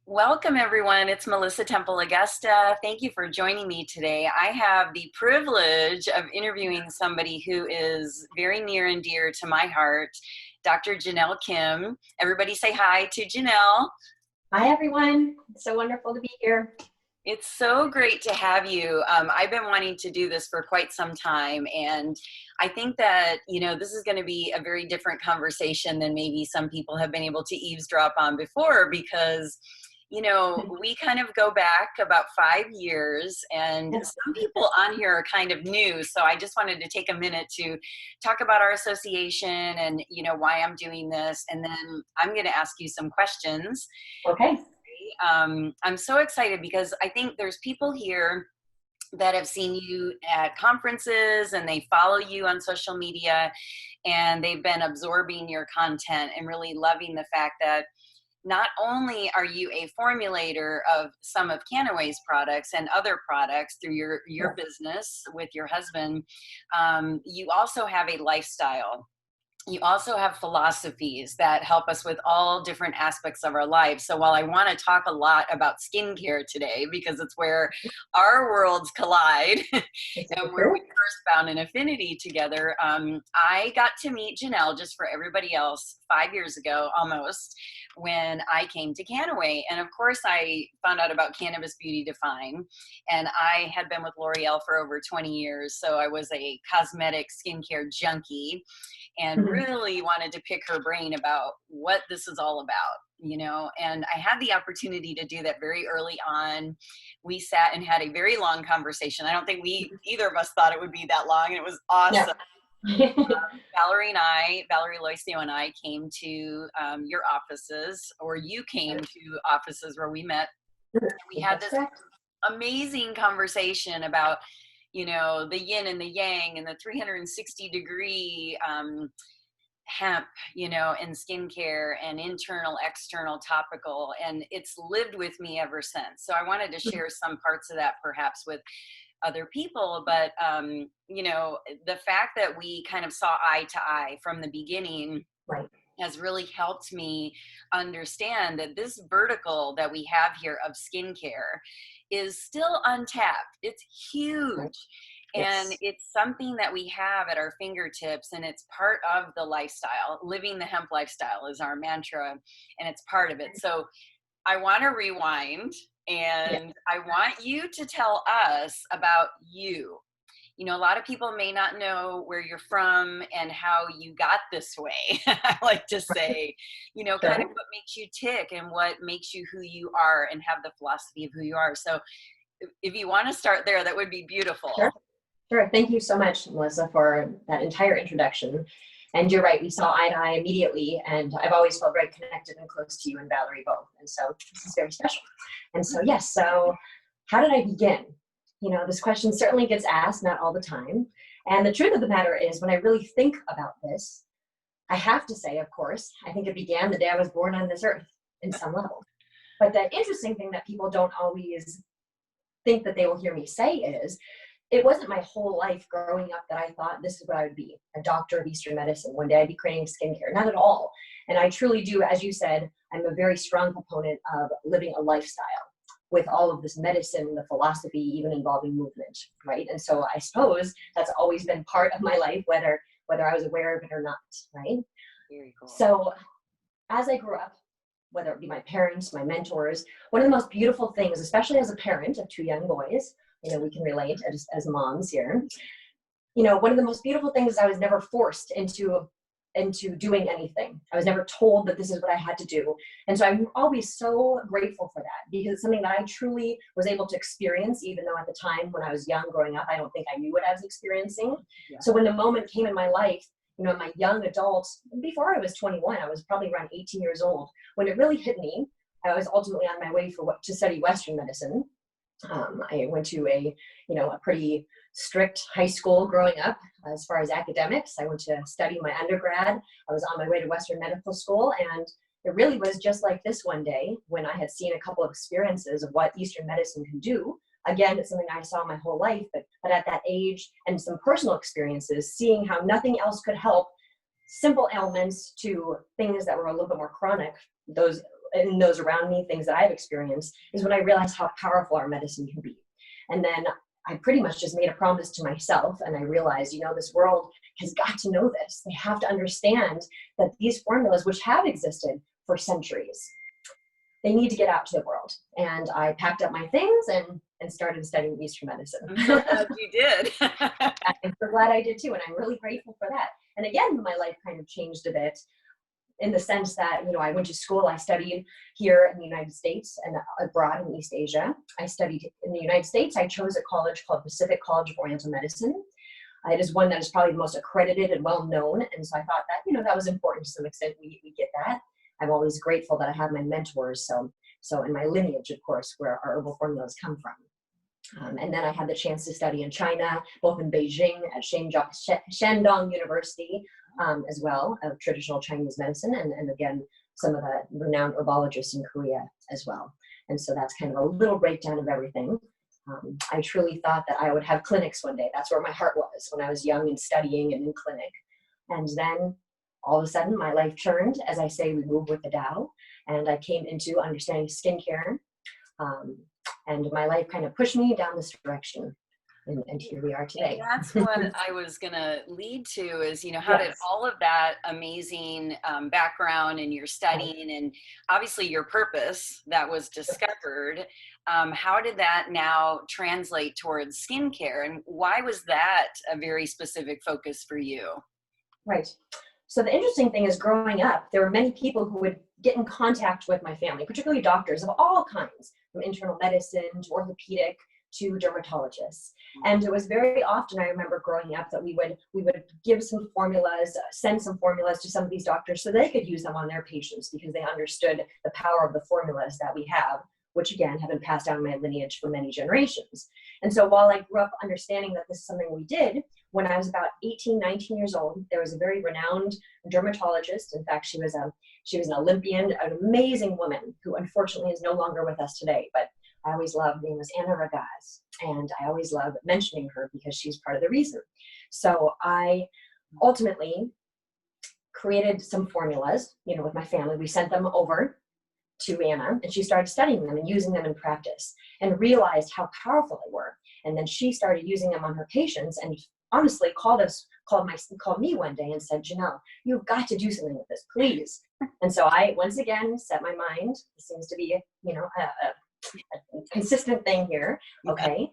Welcome, everyone. It's Melissa Temple-Agosta. Thank you for joining me today. I have the privilege of interviewing somebody who is very near and dear to my heart, Dr. Jenelle Kim. Everybody say hi to Jenelle. Hi, everyone. It's so wonderful to be here. It's so great to have you. I've been wanting to do this for quite some time, and I think that, this is going to be a very different conversation than maybe some people have been able to eavesdrop on before because we kind of go back about 5 years, and some people on here are kind of new. So I just wanted to take a minute to talk about our association and, why I'm doing this. And then I'm going to ask you some questions. Okay. I'm so excited because I think there's people here that have seen you at conferences and they follow you on social media and they've been absorbing your content and really loving the fact that not only are you a formulator of some of Cannaway's products and other products through your business with your husband, you also have a lifestyle. You also have philosophies that help us with all different aspects of our lives. So while I want to talk a lot about skincare today, because it's where our worlds collide and where we first found an affinity together, I got to meet Jenelle, just for everybody else, 5 years ago almost, when I came to Cannaway. And of course, I found out about Cannabis Beauty Defined, and I had been with L'Oreal for over 20 years. So I was a cosmetic skincare junkie and really wanted to pick her brain about what this is all about, and I had the opportunity to do that very early on. We sat and had a very long conversation. I don't think either of us thought it would be that long, and it was awesome. Yeah. Valerie Loisio and I came to your offices, or you came to offices where we met. We had this amazing conversation about the yin and the yang and the 360-degree hemp, and skincare and internal, external, topical. And it's lived with me ever since. So I wanted to share some parts of that perhaps with other people. But, the fact that we kind of saw eye to eye from the beginning has really helped me understand that this vertical that we have here of skincare is still untapped. It's huge. And it's something that we have at our fingertips, and it's part of the lifestyle. Living the hemp lifestyle is our mantra, and it's part of it. So I want to rewind, and I want you to tell us about you. A lot of people may not know where you're from and how you got this way. I like to say, kind of what makes you tick and what makes you who you are and have the philosophy of who you are. So if you want to start there, that would be beautiful. Sure. Thank you so much, Melissa, for that entire introduction. And you're right, we saw eye to eye immediately, and I've always felt very connected and close to you and Valerie both. And so this is very special. And so, yes, so how did I begin? This question certainly gets asked, not all the time. And the truth of the matter is, when I really think about this, I have to say, of course, I think it began the day I was born on this earth in some level. But the interesting thing that people don't always think that they will hear me say is, it wasn't my whole life growing up that I thought this is what I would be, a doctor of Eastern medicine. One day I'd be creating skincare. Not at all. And I truly do, as you said, I'm a very strong proponent of living a lifestyle with all of this medicine, the philosophy, even involving movement, right? And so I suppose that's always been part of my life, whether I was aware of it or not, right? Very cool. So as I grew up, whether it be my parents, my mentors, one of the most beautiful things, especially as a parent of two young boys, we can relate as moms here. One of the most beautiful things is I was never forced into doing anything. I was never told that this is what I had to do. And so I'm always so grateful for that, because it's something that I truly was able to experience, even though at the time when I was young growing up, I don't think I knew what I was experiencing. Yeah. So when the moment came in my life, my young adults, before I was 21, I was probably around 18 years old, when it really hit me. I was ultimately on my way to study Western medicine. I went to a pretty strict high school growing up as far as academics. I went to study my undergrad. I was on my way to Western medical school, and it really was just like this one day when I had seen a couple of experiences of what Eastern medicine can do. Again, it's something I saw my whole life, but at that age and some personal experiences, seeing how nothing else could help simple ailments to things that were a little bit more chronic, those in those around me, things that I've experienced, is when I realized how powerful our medicine can be. And then I pretty much just made a promise to myself, and I realized, this world has got to know this. They have to understand that these formulas, which have existed for centuries, they need to get out to the world. And I packed up my things and started studying Eastern medicine. I'm so glad you did. I'm so glad I did too, and I'm really grateful for that. And again, my life kind of changed a bit in the sense that, I went to school, I studied here in the United States and abroad in East Asia. I studied in the United States. I chose a college called Pacific College of Oriental Medicine. It is one that is probably the most accredited and well known. And so I thought that, that was important to some extent. We get that. I'm always grateful that I have my mentors. So in my lineage, of course, where our herbal formulas come from. And then I had the chance to study in China, both in Beijing at Shandong University, as well, of traditional Chinese medicine, and again, some of the renowned herbologists in Korea as well. And so that's kind of a little breakdown of everything. I truly thought that I would have clinics one day. That's where my heart was when I was young and studying and in clinic. And then all of a sudden my life turned, as I say, we moved with the Tao, and I came into understanding skincare. And my life kind of pushed me down this direction. And here we are today. And that's what I was going to lead to is, how did all of that amazing background and your studying and obviously your purpose that was discovered, how did that now translate towards skincare? And why was that a very specific focus for you? Right. So the interesting thing is, growing up, there were many people who would get in contact with my family, particularly doctors of all kinds, from internal medicine to orthopedic to dermatologists. And it was very often, I remember growing up, that we would give some formulas, send some formulas to some of these doctors so they could use them on their patients, because they understood the power of the formulas that we have, which again have been passed down in my lineage for many generations. And so while I grew up understanding that this is something we did, when I was about 18, 19 years old, there was a very renowned dermatologist. In fact, she was an Olympian, an amazing woman who unfortunately is no longer with us today, but I always loved. Her name was Anna Ragaz, and I always love mentioning her because she's part of the reason. So I ultimately created some formulas, with my family. We sent them over to Anna, and she started studying them and using them in practice, and realized how powerful they were. And then she started using them on her patients, and honestly called me one day and said, "Jenelle, you've got to do something with this, please." And so I once again set my mind. This seems to be a consistent thing here. Okay,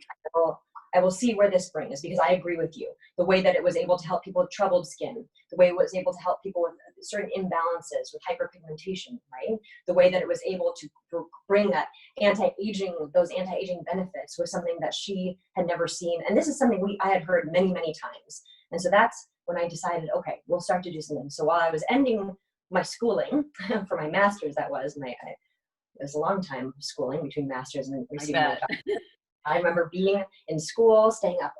I will see where this brings, because I agree with you. The way that it was able to help people with troubled skin, the way it was able to help people with certain imbalances, with hyperpigmentation, right? The way that it was able to bring that those anti-aging benefits was something that she had never seen. And this is something I had heard many, many times. And so that's when I decided, okay, we'll start to do something. So while I was ending my schooling for my master's, it was a long time schooling between master's and receiving my doctorate. I remember being in school, staying up,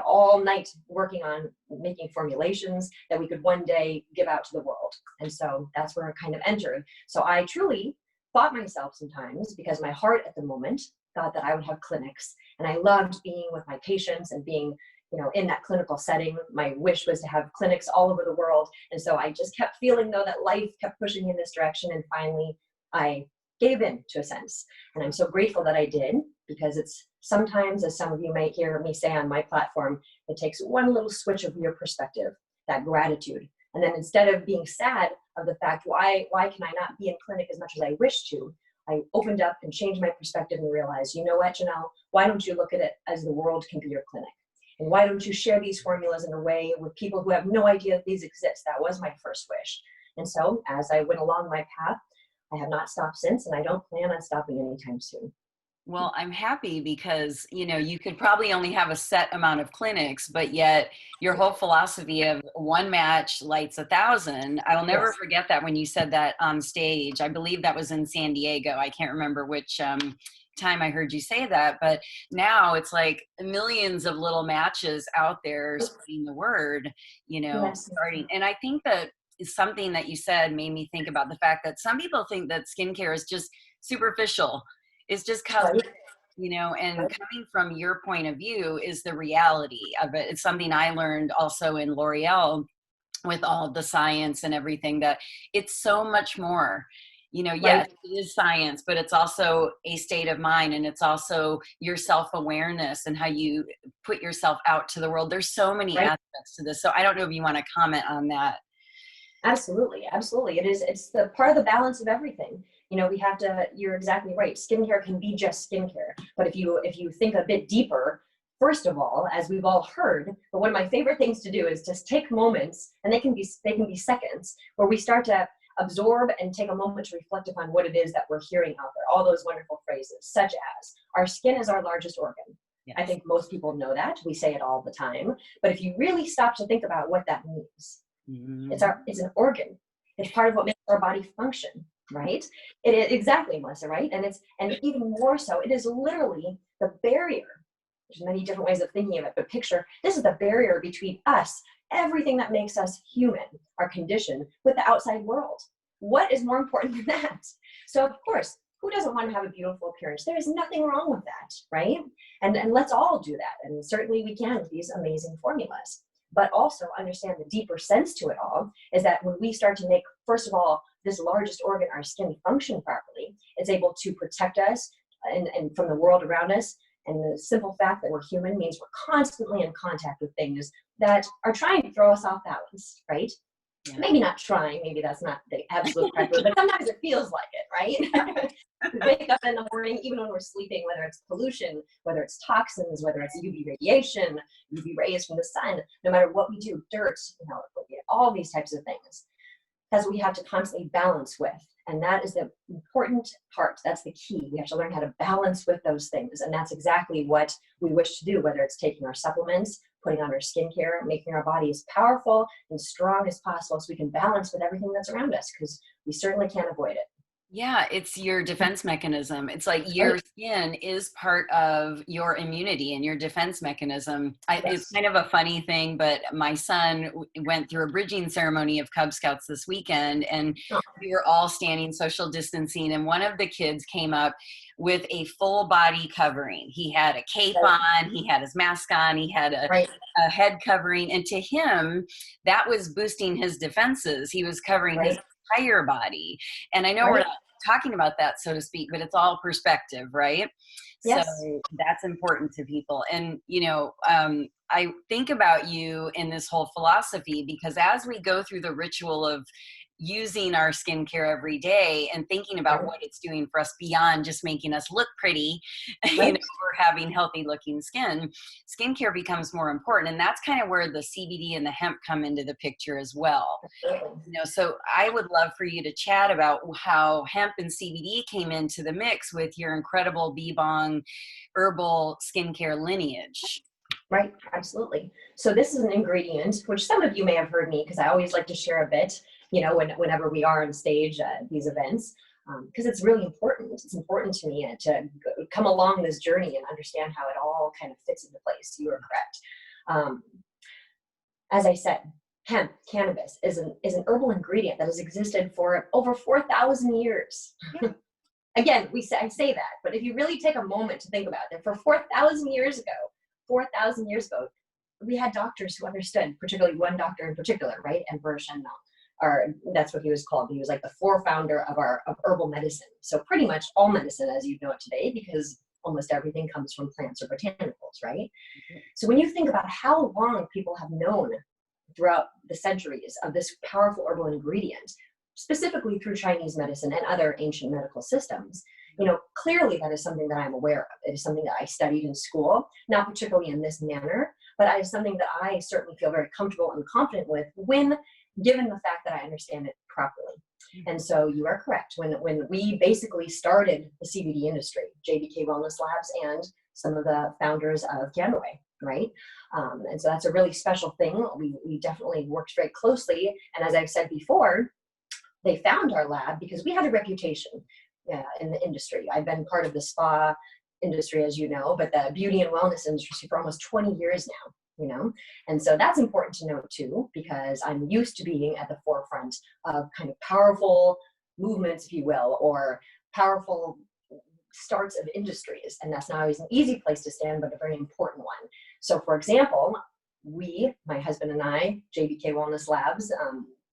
all night working on making formulations that we could one day give out to the world. And so that's where I kind of entered. So I truly fought myself sometimes, because my heart at the moment thought that I would have clinics, and I loved being with my patients and being, in that clinical setting. My wish was to have clinics all over the world. And so I just kept feeling, though, that life kept pushing me in this direction. And finally, I gave in to a sense. And I'm so grateful that I did, because it's sometimes, as some of you might hear me say on my platform, it takes one little switch of your perspective, that gratitude. And then instead of being sad of the fact, why can I not be in clinic as much as I wish to, I opened up and changed my perspective and realized, you know what, Jenelle, why don't you look at it as the world can be your clinic? And why don't you share these formulas in a way with people who have no idea that these exist? That was my first wish. And so as I went along my path, I have not stopped since, and I don't plan on stopping anytime soon. Well, I'm happy because, you could probably only have a set amount of clinics, but yet your whole philosophy of one match lights 1,000. I will never forget that when you said that on stage. I believe that was in San Diego. I can't remember which time I heard you say that, but now it's like millions of little matches out there spreading the word, starting. And I think that is something that you said made me think about the fact that some people think that skincare is just superficial. It's just cosmetic, and coming from your point of view is the reality of it. It's something I learned also in L'Oreal with all of the science and everything, that it's so much more. You know, right? yes, it is science, but it's also a state of mind, and it's also your self-awareness and how you put yourself out to the world. There's so many Right? aspects to this. So I don't know if you want to comment on that. Absolutely, absolutely. It's the part of the balance of everything. You know, we have to, you're exactly right. Skincare can be just skincare. But if you think a bit deeper, first of all, as we've all heard, but one of my favorite things to do is just take moments, and they can be seconds, where we start to absorb and take a moment to reflect upon what it is that we're hearing out there. All those wonderful phrases, such as our skin is our largest organ. I Yes. think most people know that. We say it all the time. But if you really stop to think about what that means, Mhm. it's an organ. It's part of what makes our body function, right? It is exactly, Melissa, right? And even more so, it is literally the barrier. There's many different ways of thinking of it, but picture this is the barrier between us, everything that makes us human, our condition, with the outside world. What is more important than that? So of course, who doesn't want to have a beautiful appearance? There is nothing wrong with that, right? And let's all do that. And certainly we can with these amazing formulas. But also understand the deeper sense to it all is that when we start to make, first of all, this largest organ, our skin, function properly, it's able to protect us and from the world around us. And the simple fact that we're human means we're constantly in contact with things that are trying to throw us off balance, right? Yeah. Maybe not trying, maybe that's not the absolute correct word, but sometimes it feels like it, right? We wake up in the morning, even when we're sleeping, whether it's pollution, whether it's toxins, whether it's UV radiation, UV rays from the sun, no matter what we do, dirt, all these types of things, as we have to constantly balance with. And that is the important part. That's the key. We have to learn how to balance with those things. And that's exactly what we wish to do, whether it's taking our supplements, putting on our skincare, making our body as powerful and strong as possible so we can balance with everything that's around us, because we certainly can't avoid it. Yeah, it's your defense mechanism. It's like Right? your skin is part of your immunity and your defense mechanism. It's Yes. kind of a funny thing, but my son went through a bridging ceremony of Cub Scouts this weekend, and Oh, we were all standing social distancing, and one of the kids came up with a full body covering. He had a cape on, he had his mask on, he had right. a head covering, and to him, that was boosting his defenses. He was covering his Right. entire body. And I know we're Right. not talking about that, so to speak, but it's all perspective, right? So Yes. that's important to people. And, I think about you in this whole philosophy because as we go through the ritual of using our skincare every day and thinking about Right. what it's doing for us beyond just making us look pretty, Right. or having healthy looking skin, skincare becomes more important. And that's kind of where the CBD and the hemp come into the picture as well. So I would love for you to chat about how hemp and CBD came into the mix with your incredible Bebong herbal skincare lineage. Right, absolutely. So this is an ingredient which some of you may have heard me, because I always like to share a bit, whenever we are on stage at these events, because it's really important. It's important to me to come along this journey and understand how it all kind of fits into place. You are correct. As I said, hemp, cannabis, is an herbal ingredient that has existed for over 4,000 years. Again, I say that, but if you really take a moment to think about it, for 4,000 years ago, we had doctors who understood, particularly one doctor in particular, right? Emperor Shenmao, or that's what he was called. He was like the forefounder of herbal medicine. So pretty much all medicine as you know it today, because almost everything comes from plants or botanicals, right? So when you think about how long people have known throughout the centuries of this powerful herbal ingredient, specifically through Chinese medicine and other ancient medical systems, clearly that is something that I'm aware of. It is something that I studied in school, not particularly in this manner, but it is something that I certainly feel very comfortable and confident with when given the fact that I understand it properly. And so you are correct. When we basically started the CBD industry, JBK Wellness Labs and some of the founders of Cannaway, right? And so that's a really special thing. We definitely worked very closely. And as I've said before, they found our lab because we had a reputation in the industry. I've been part of the spa industry, as you know, but the beauty and wellness industry for almost 20 years now, And so that's important to note too, because I'm used to being at the forefront of kind of powerful movements, if you will, or powerful starts of industries. And that's not always an easy place to stand, but a very important one. So for example, my husband and I, JBK Wellness Labs,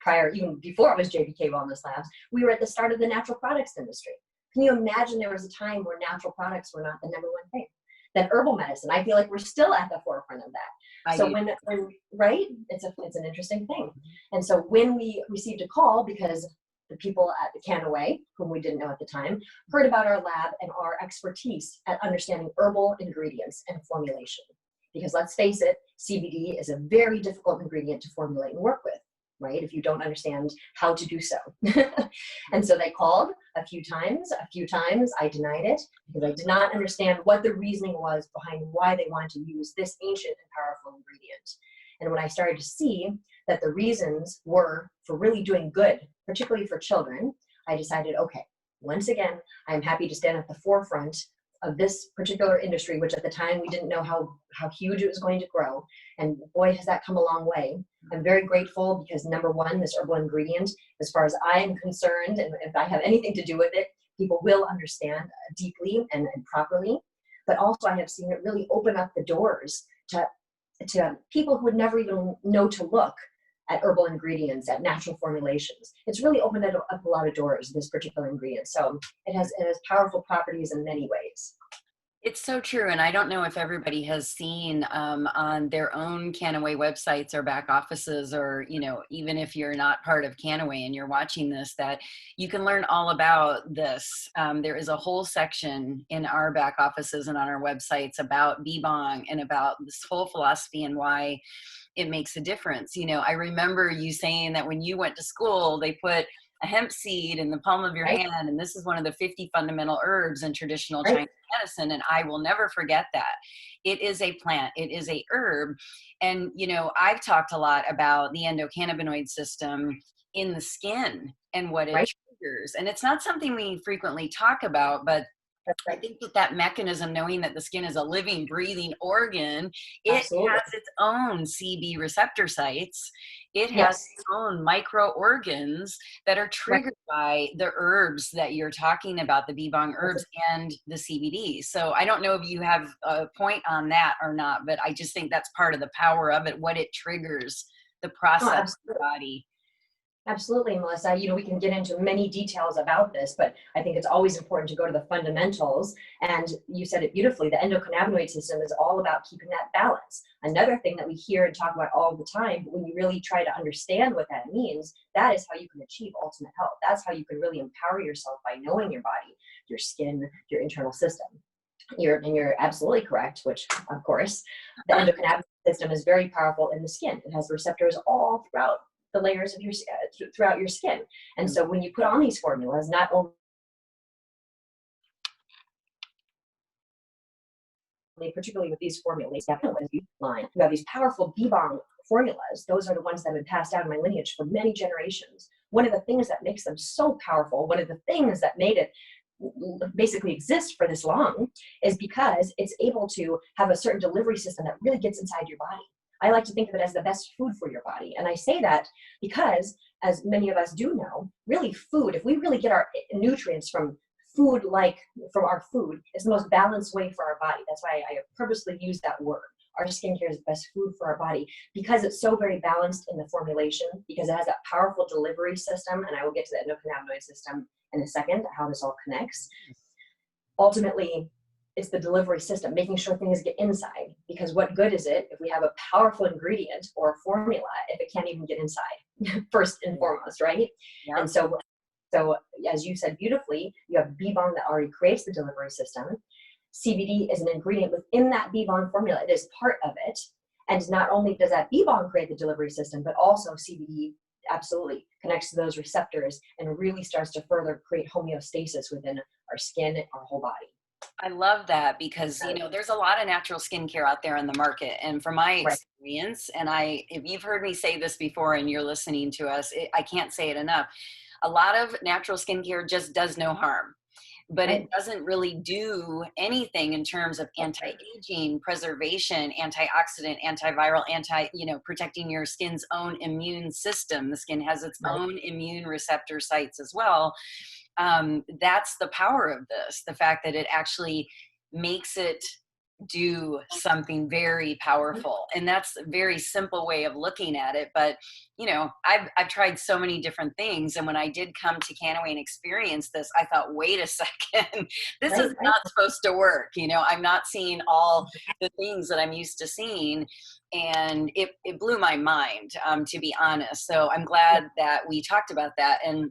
prior, even before it was JBK Wellness Labs, we were at the start of the natural products industry. Can you imagine there was a time where natural products were not the number one thing? Then herbal medicine, I feel like we're still at the forefront of that. I So do. when right, it's an interesting thing. And so when we received a call, because the people at the Canaway, whom we didn't know at the time, heard about our lab and our expertise at understanding herbal ingredients and formulation. Because let's face it, CBD is a very difficult ingredient to formulate and work with, right? If you don't understand how to do so. And so they called a few times. I denied it because I did not understand what the reasoning was behind why they wanted to use this ancient and powerful ingredient. And when I started to see that the reasons were for really doing good, particularly for children, I decided, okay, once again, I'm happy to stand at the forefront of this particular industry, which at the time we didn't know how huge it was going to grow. And boy, has that come a long way. I'm very grateful because number one, this herbal ingredient, as far as I am concerned, and if I have anything to do with it, people will understand deeply and properly. But also I have seen it really open up the doors to people who would never even know to look at herbal ingredients, at natural formulations. It's really opened up a lot of doors, this particular ingredient. So it has powerful properties in many ways. It's so true. And I don't know if everybody has seen on their own Canaway websites or back offices, or, you know, even if you're not part of Canaway and you're watching this, that you can learn all about this. There is a whole section in our back offices and on our websites about bee bong and about this whole philosophy and why it makes a difference. You know, I remember you saying that when you went to school, they put a hemp seed in the palm of your Right. hand, and this is one of the 50 fundamental herbs in traditional Right. Chinese medicine. And I will never forget that. It is a plant, it is a herb. And, you know, I've talked a lot about the endocannabinoid system in the skin and what it Right. triggers. And it's not something we frequently talk about, but That's I right. think that mechanism, knowing that the skin is a living, breathing organ, it Absolutely. has its own CB receptor sites. It has Yes. its own micro organs that are Right. triggered by the herbs that you're talking about, the bee bong That's herbs and the CBD. So I don't know if you have a point on that or not, but I just think that's part of the power of it, what it triggers, the no, process of the absolutely. body. Absolutely, Melissa. You know, we can get into many details about this, but I think it's always important to go to the fundamentals. And you said it beautifully. The endocannabinoid system is all about keeping that balance. Another thing that we hear and talk about all the time, but when you really try to understand what that means, that is how you can achieve ultimate health. That's how you can really empower yourself by knowing your body, your skin, your internal system. You're absolutely correct, which of course, the endocannabinoid system is very powerful in the skin. It has receptors all throughout the layers of your throughout your skin. And so when you put on these formulas, not only particularly with these formulas, line, you have these powerful bee balm formulas. Those are the ones that have been passed down in my lineage for many generations. One of the things that makes them so powerful, one of the things that made it basically exist for this long, is because it's able to have a certain delivery system that really gets inside your body. I like to think of it as the best food for your body. And I say that because, as many of us do know, really food, if we really get our nutrients from food, like from our food, is the most balanced way for our body. That's why I purposely use that word. Our skincare is the best food for our body because it's so very balanced in the formulation, because it has that powerful delivery system. And I will get to the endocannabinoid system in a second, how this all connects. Ultimately, it's the delivery system, making sure things get inside. Because what good is it if we have a powerful ingredient or a formula if it can't even get inside, first and foremost, right? Yeah. And so as you said beautifully, you have bee balm that already creates the delivery system. CBD is an ingredient within that bee balm formula. It is part of it. And not only does that bee balm create the delivery system, but also CBD absolutely connects to those receptors and really starts to further create homeostasis within our skin, our whole body. I love that because, you know, there's a lot of natural skincare out there in the market. And from my Right. experience, and if you've heard me say this before and you're listening to us, I can't say it enough. A lot of natural skincare just does no harm, but it Right. doesn't really do anything in terms of anti-aging, preservation, antioxidant, antiviral, protecting your skin's own immune system. The skin has its Right. own immune receptor sites as well. That's the power of this, the fact that it actually makes it do something very powerful. And that's a very simple way of looking at it. But, you know, I've tried so many different things. And when I did come to Canaway and experience this, I thought, wait a second, this Right, is right. not supposed to work. You know, I'm not seeing all the things that I'm used to seeing. And it blew my mind, to be honest. So I'm glad that we talked about that. And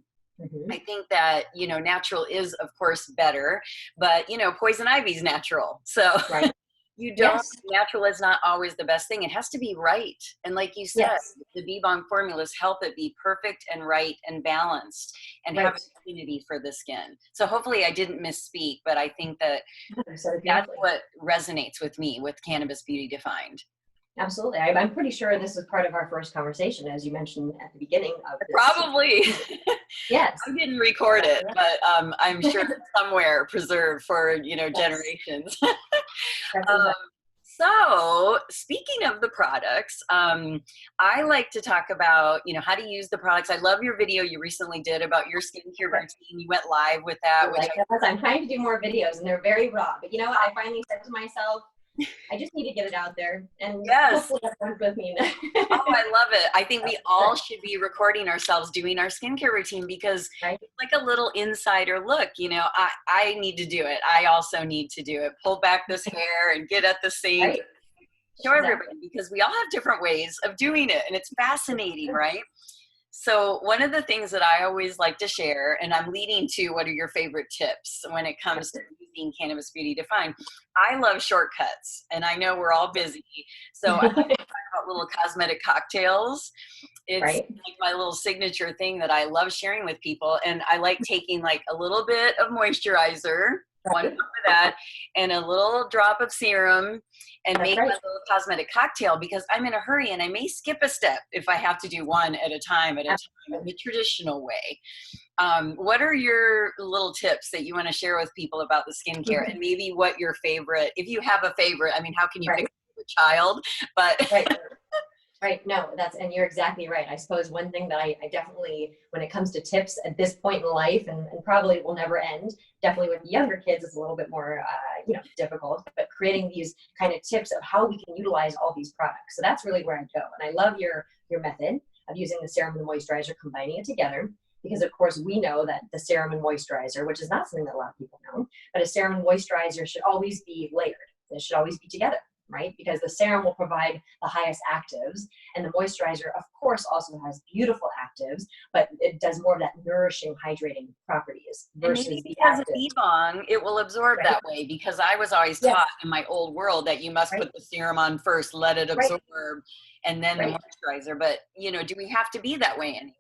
I think that, you know, natural is, of course, better, but, you know, poison ivy is natural. So Right. you don't, Yes. natural is not always the best thing. It has to be right. And like you said, Yes. the Bee Balm formulas help it be perfect and right and balanced and have Right. a community for the skin. So hopefully I didn't misspeak, but I think that You said it that's beautifully. what resonates with me with Cannabis Beauty Defined. Absolutely. I'm pretty sure this was part of our first conversation, as you mentioned at the beginning of this. Probably. Yes. I didn't record it, but I'm sure it's somewhere preserved for, you know, Yes. generations. That's um, exactly. so speaking of the products, I like to talk about, you know, how to use the products. I love your video you recently did about your skincare routine. You went live with that, which I'm trying to do more videos, and they're very raw. But you know what? I finally said to myself, I just need to get it out there, and yes. hopefully everyone's with me. Oh, I love it. I think we all should be recording ourselves doing our skincare routine because Right? it's like a little insider look. You know, I need to do it. I also need to do it. Pull back this hair and get at the sink. Right? Show everybody because we all have different ways of doing it, and it's fascinating, right? So one of the things that I always like to share, and I'm leading to what are your favorite tips when it comes to using Cannabis Beauty Defined. I love shortcuts, and I know we're all busy. So I like to talk about little cosmetic cocktails. It's Right? like my little signature thing that I love sharing with people. And I like taking like a little bit of moisturizer, one cup of that, and a little drop of serum, and That's make right. my little cosmetic cocktail because I'm in a hurry and I may skip a step if I have to do one at a time in the traditional way. What are your little tips that you want to share with people about the skincare and maybe what your favorite, if you have a favorite, I mean, how can you pick a child, but Right. Right. No, and you're exactly right. I suppose one thing that I definitely, when it comes to tips at this point in life, and probably will never end, definitely with younger kids, it's a little bit more, difficult, but creating these kind of tips of how we can utilize all these products. So that's really where I go. And I love your method of using the serum and the moisturizer, combining it together. Because of course we know that the serum and moisturizer, which is not something that a lot of people know, but a serum and moisturizer should always be layered. They should always be together, right? Because the serum will provide the highest actives, and the moisturizer, of course, also has beautiful actives, but it does more of that nourishing, hydrating properties versus maybe the because of active. Bee Balm, it will absorb that way because I was always taught in my old world that you must put the serum on first, let it absorb, and then the moisturizer. But, you know, do we have to be that way anymore?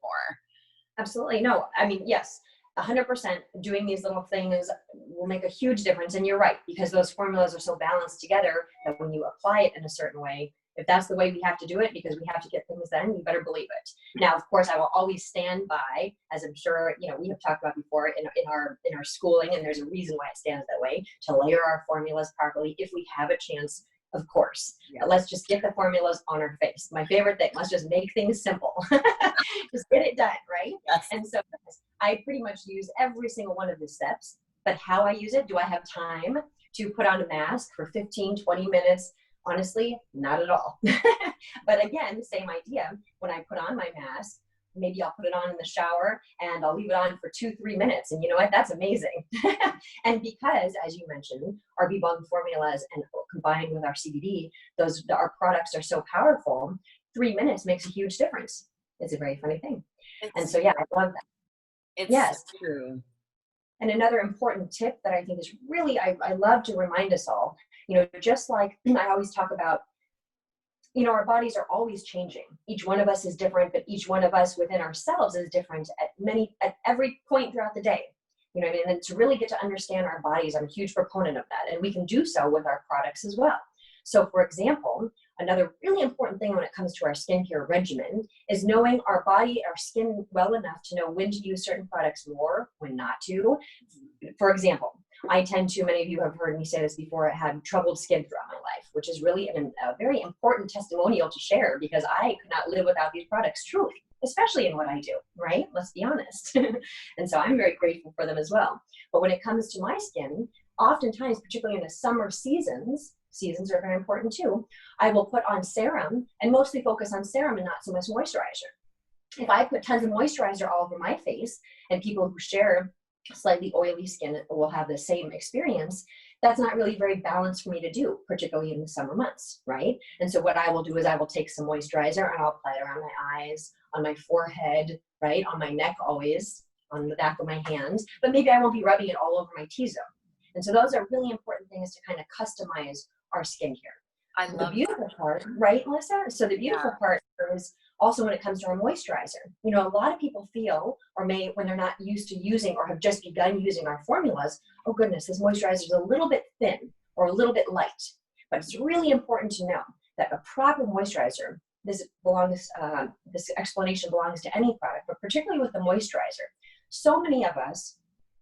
Absolutely. No, I mean, yes, 100% doing these little things will make a huge difference. And you're right, because those formulas are so balanced together that when you apply it in a certain way, if that's the way we have to do it because we have to get things done, you better believe it. Now, of course, I will always stand by, as I'm sure, we have talked about before in our schooling, and there's a reason why it stands that way, to layer our formulas properly if we have a chance. Of course, let's just get the formulas on our face. My favorite thing, let's just make things simple. Just get it done, right? Yes. And so I pretty much use every single one of the steps, but how I use it, do I have time to put on a mask for 15, 20 minutes? Honestly, not at all. But again, same idea. When I put on my mask, maybe I'll put it on in the shower and I'll leave it on for 2-3 minutes. And you know what? That's amazing. And because, as you mentioned, our Bee Balm formulas and combined with our CBD, our products are so powerful, 3 minutes makes a huge difference. It's a very funny thing. And so, yeah, I love that. It's true. And another important tip that I think is really, I love to remind us all, just like I always talk about, our bodies are always changing. Each one of us is different, but each one of us within ourselves is different at every point throughout the day. You know what I mean? And to really get to understand our bodies, I'm a huge proponent of that. And we can do so with our products as well. So for example, another really important thing when it comes to our skincare regimen is knowing our body, our skin well enough to know when to use certain products more, when not to. For example, I tend to, many of you have heard me say this before, I had troubled skin throughout my life, which is really a very important testimonial to share because I could not live without these products, truly, especially in what I do, right? Let's be honest. And so I'm very grateful for them as well. But when it comes to my skin, oftentimes, particularly in the summer seasons, seasons are very important too, I will put on serum and mostly focus on serum and not so much moisturizer. If I put tons of moisturizer all over my face, and people who share slightly oily skin will have the same experience, that's not really very balanced for me to do, particularly in the summer months, right? And so what I will do is I will take some moisturizer and I'll apply it around my eyes, on my forehead, right? On my neck always, on the back of my hands, but maybe I won't be rubbing it all over my T-zone. And so those are really important things to kind of customize our skincare. I The love beautiful part, right, Melissa? So the beautiful part is also when it comes to our moisturizer. You know, a lot of people feel, or may, when they're not used to using or have just begun using our formulas, oh goodness, this moisturizer is a little bit thin or a little bit light. But it's really important to know that a proper moisturizer, this explanation belongs to any product, but particularly with the moisturizer. So many of us,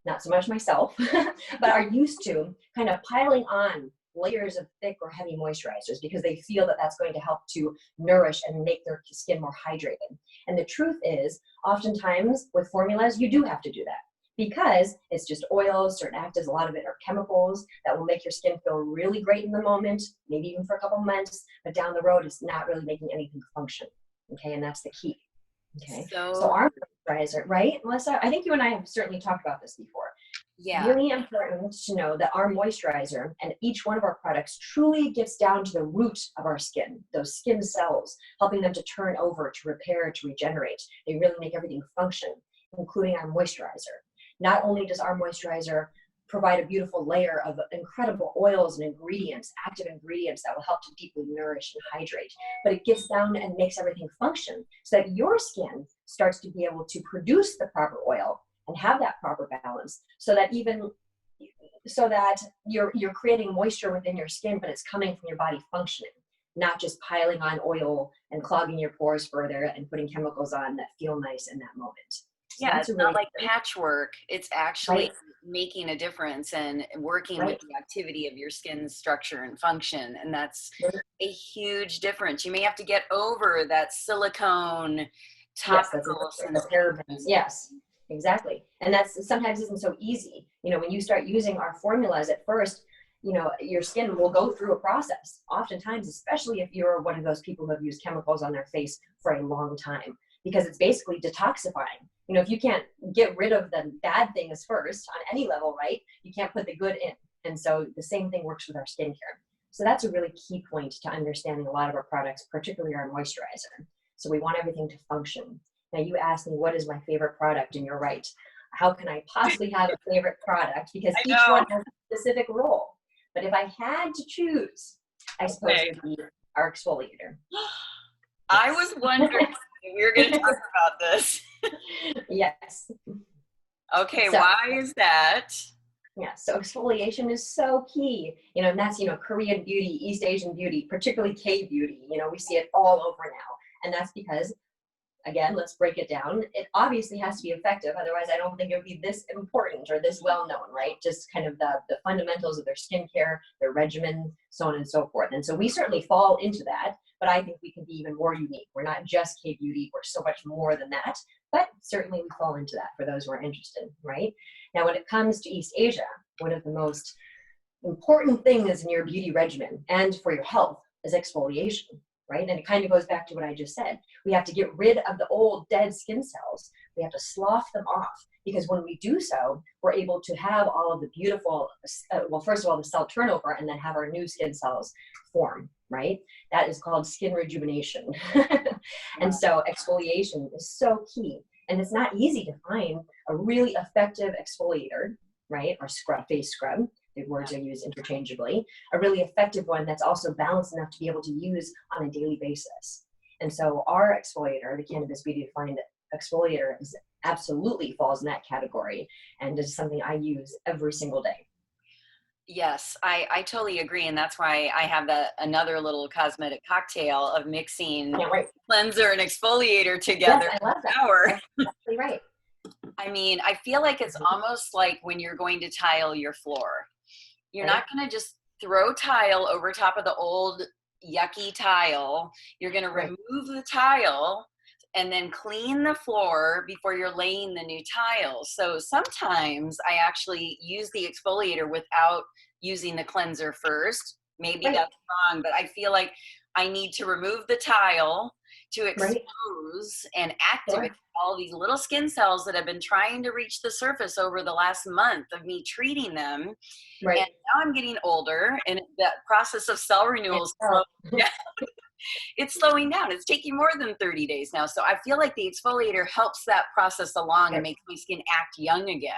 not so much myself, but are used to kind of piling on layers of thick or heavy moisturizers because they feel that that's going to help to nourish and make their skin more hydrated. And the truth is, oftentimes with formulas, you do have to do that because it's just oils, certain actives, a lot of it are chemicals that will make your skin feel really great in the moment, maybe even for a couple months, but down the road, it's not really making anything function. Okay, and that's the key. Okay, so our moisturizer, right, Melissa? I think you and I have certainly talked about this before. Yeah. Really important to know that our moisturizer and each one of our products truly gets down to the root of our skin, those skin cells, helping them to turn over, to repair, to regenerate. They really make everything function, including our moisturizer. Not only does our moisturizer provide a beautiful layer of incredible oils and ingredients, active ingredients that will help to deeply nourish and hydrate, but it gets down and makes everything function so that your skin starts to be able to produce the proper oil and have that proper balance so that you're creating moisture within your skin, but it's coming from your body functioning, not just piling on oil and clogging your pores further and putting chemicals on that feel nice in that moment. So Yeah, it's really not like patchwork. It's actually right. making a difference and working Right. with the activity of your skin's structure and function. And that's a huge difference. You may have to get over that silicone Yes, that's topical exactly. The parabens. Yes, exactly. And that's sometimes isn't so easy. You know, when you start using our formulas at first, you know, your skin will go through a process. Oftentimes, especially if you're one of those people who have used chemicals on their face for a long time, because it's basically detoxifying. You know, if you can't get rid of the bad things first on any level, right, you can't put the good in. And so the same thing works with our skincare. So that's a really key point to understanding a lot of our products, particularly our moisturizer. So we want everything to function. Now you asked me, what is my favorite product? And you're right. How can I possibly have a favorite product? Because each one has a specific role. But if I had to choose, I suppose it would be our exfoliator. I was wondering if we were going to talk about this. Yes. Okay, So, why is that? Yeah, so exfoliation is so key, you know, and that's, you know, Korean beauty, East Asian beauty, particularly K beauty, you know, we see it all over now. And that's because, again, let's break it down. It obviously has to be effective. Otherwise, I don't think it would be this important or this well known, right? Just kind of the fundamentals of their skincare, their regimen, so on and so forth. And so we certainly fall into that, but I think we can be even more unique. We're not just K beauty, we're so much more than that, but certainly we fall into that for those who are interested, right? Now, when it comes to East Asia, one of the most important things in your beauty regimen and for your health is exfoliation, right? And it kind of goes back to what I just said. We have to get rid of the old dead skin cells. We have to slough them off because when we do so, we're able to have all of the beautiful, well, first of all, the cell turnover and then have our new skin cells form, right? That is called skin rejuvenation. And so exfoliation is so key. And it's not easy to find a really effective exfoliator, right? Or scrub, face scrub. The words are used interchangeably. A really effective one that's also balanced enough to be able to use on a daily basis. And so our exfoliator, the Cannabis Beauty Defined exfoliator, is absolutely falls in that category and is something I use every single day. Yes, I totally agree. And that's why I have another little cosmetic cocktail of mixing cleanser and exfoliator together. Yes, I love that. That's exactly right. I mean, I feel like it's almost like when you're going to tile your floor. You're not going to just throw tile over top of the old yucky tile. You're going to remove the tile and then clean the floor before you're laying the new tile. So sometimes I actually use the exfoliator without using the cleanser first. Maybe Right. that's wrong, but I feel like I need to remove the tile to Right. expose and activate Sure. all these little skin cells that have been trying to reach the surface over the last month of me treating them. And Right. now I'm getting older, and that process of cell renewal is slow. Oh, Yeah, it's slowing down. It's taking more than 30 days now. So I feel like the exfoliator helps that process along and right. makes my skin act young again.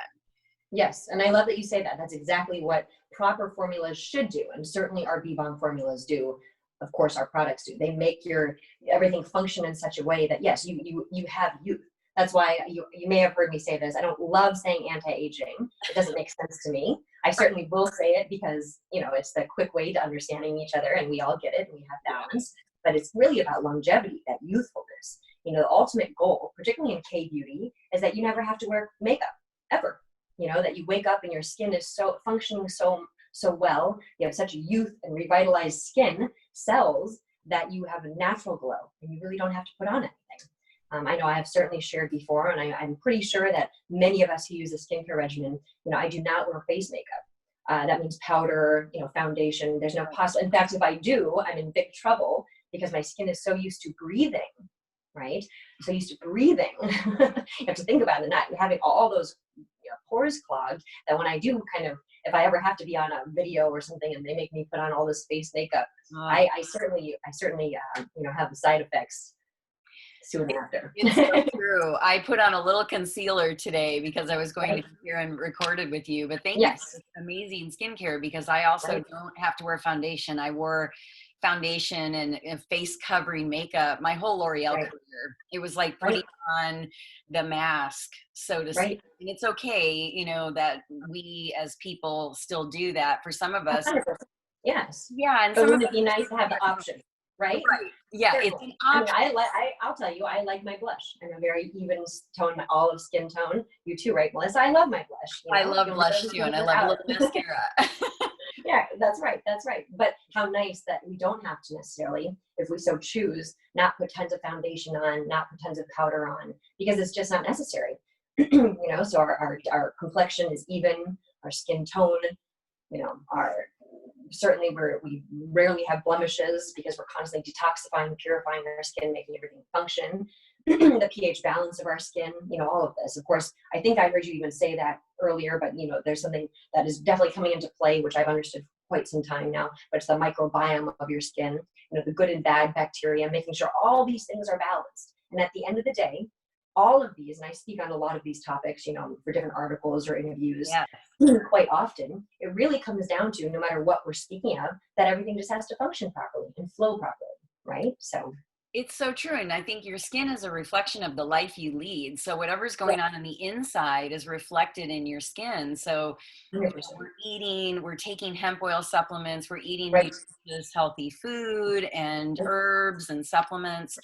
Yes, and I love that you say that. That's exactly what proper formulas should do, and certainly our bee balm formulas do. Of course, our products do. They make your everything function in such a way that yes, you have youth. That's why you may have heard me say this. I don't love saying anti-aging. It doesn't make sense to me. I certainly will say it because it's the quick way to understanding each other, and we all get it, and we have Yeah. balance. But it's really about longevity, that youthfulness. The ultimate goal, particularly in K beauty, is that you never have to wear makeup ever. That you wake up and your skin is so functioning so well. You have such a youth and revitalized skin cells that you have a natural glow, and you really don't have to put on anything. I know I have certainly shared before, and I'm pretty sure that many of us who use a skincare regimen, I do not wear face makeup. That means powder, foundation. There's no possible. In fact, if I do, I'm in big trouble because my skin is so used to breathing, right? So used to breathing. You have to think about it, not having all those pores clogged, that when I do if I ever have to be on a video or something and they make me put on all this face makeup, Uh, I certainly have the side effects soon after. it's so true. I put on a little concealer today because I was going to Right. be here and recorded with you. But thank you for Yes. this amazing skincare, because I also Right. don't have to wear foundation. I wore foundation and face covering makeup my whole L'Oreal Right. career. It was like putting Right. on the mask, so to speak. Right. And it's okay, that we as people still do that. For some of us, 100%. Yes. yeah, and But some of wouldn't it be nice to have the us, option, right? right? Yeah, it's Certainly. an I mean, option. I'll tell you, I like my blush. I'm a very even tone, my olive skin tone. You too, right, Melissa? I love my blush. I love You'll blush never too, see and it I love a without. little mascara. Yeah, that's right. That's right. But how nice that we don't have to necessarily, if we so choose, not put tons of foundation on, not put tons of powder on, because it's just not necessary. So our complexion is even, our skin tone, our certainly we rarely have blemishes because we're constantly detoxifying, purifying our skin, making everything function. The pH balance of our skin, all of this. Of course, I think I heard you even say that earlier, but there's something that is definitely coming into play, which I've understood for quite some time now, but it's the microbiome of your skin, the good and bad bacteria, making sure all these things are balanced. And at the end of the day, all of these, and I speak on a lot of these topics, for different articles or interviews, Yeah. quite often, it really comes down to, no matter what we're speaking of, that everything just has to function properly and flow properly, right? So, It's so true. And I think your skin is a reflection of the life you lead. So whatever's yeah, going on the inside is reflected in your skin. So 100%. we're taking hemp oil supplements, we're eating Right. nutritious, healthy food and herbs and supplements.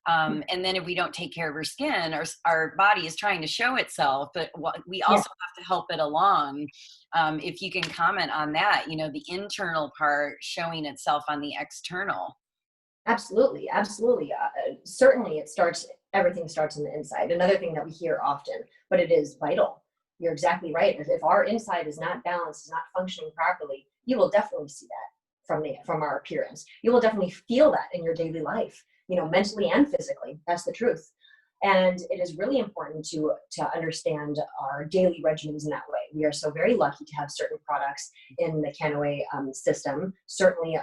And then if we don't take care of our skin, our body is trying to show itself, but we Yeah. also have to help it along. If you can comment on that, the internal part showing itself on the external. Absolutely, absolutely. Certainly, everything starts on the inside. Another thing that we hear often, but it is vital. You're exactly right. If our inside is not balanced, is not functioning properly, you will definitely see that from our appearance. You will definitely feel that in your daily life, mentally and physically. That's the truth. And it is really important to understand our daily regimens in that way. We are so very lucky to have certain products in the Canaway system. Certainly,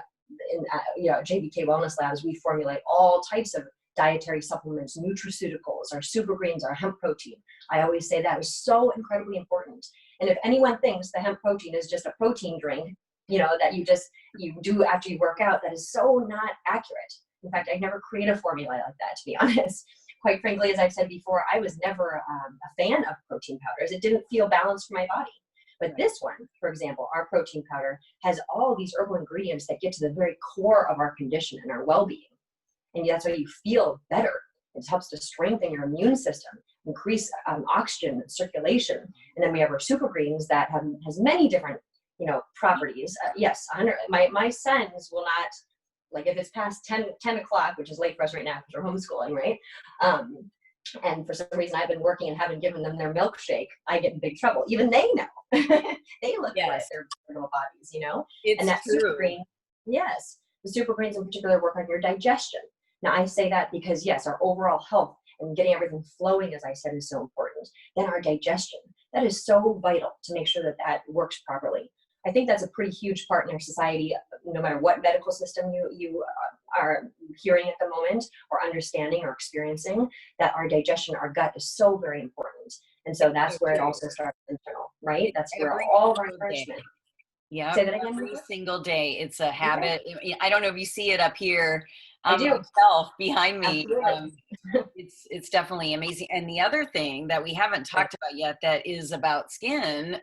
JBK Wellness Labs, we formulate all types of dietary supplements, nutraceuticals, our super greens, our hemp protein. I always say that is so incredibly important. And if anyone thinks the hemp protein is just a protein drink, that you do after you work out, that is so not accurate. In fact, I never created a formula like that, to be honest. Quite frankly, as I've said before, I was never a fan of protein powders. It didn't feel balanced for my body. But this one, for example, our protein powder has all these herbal ingredients that get to the very core of our condition and our well-being. And that's why you feel better. It helps to strengthen your immune system, increase oxygen circulation. And then we have our super greens that has many different, properties. Yes, my sons will not, like if it's past 10 o'clock, which is late for us right now because we're homeschooling, right? And for some reason I've been working and haven't given them their milkshake, I get in big trouble. Even they know. They look at Yes, their little bodies, and it's that super true. green, Yes, the super greens in particular work on your digestion. Now, I say that because, yes, our overall health and getting everything flowing, as I said, is so important. Then our digestion, that is so vital to make sure that that works properly. I think that's a pretty huge part in our society, no matter what medical system you are hearing at the moment or understanding or experiencing, that our digestion, our gut is so very important. And so that's where it also starts internal, right? That's where Every all of our single day. nourishment. Yeah, Say that again, every Lisa? single day. It's a Okay. habit. I don't know if you see it up here I on my do. shelf behind me. Absolutely. It's definitely amazing. And the other thing that we haven't Right. talked about yet that is about skin,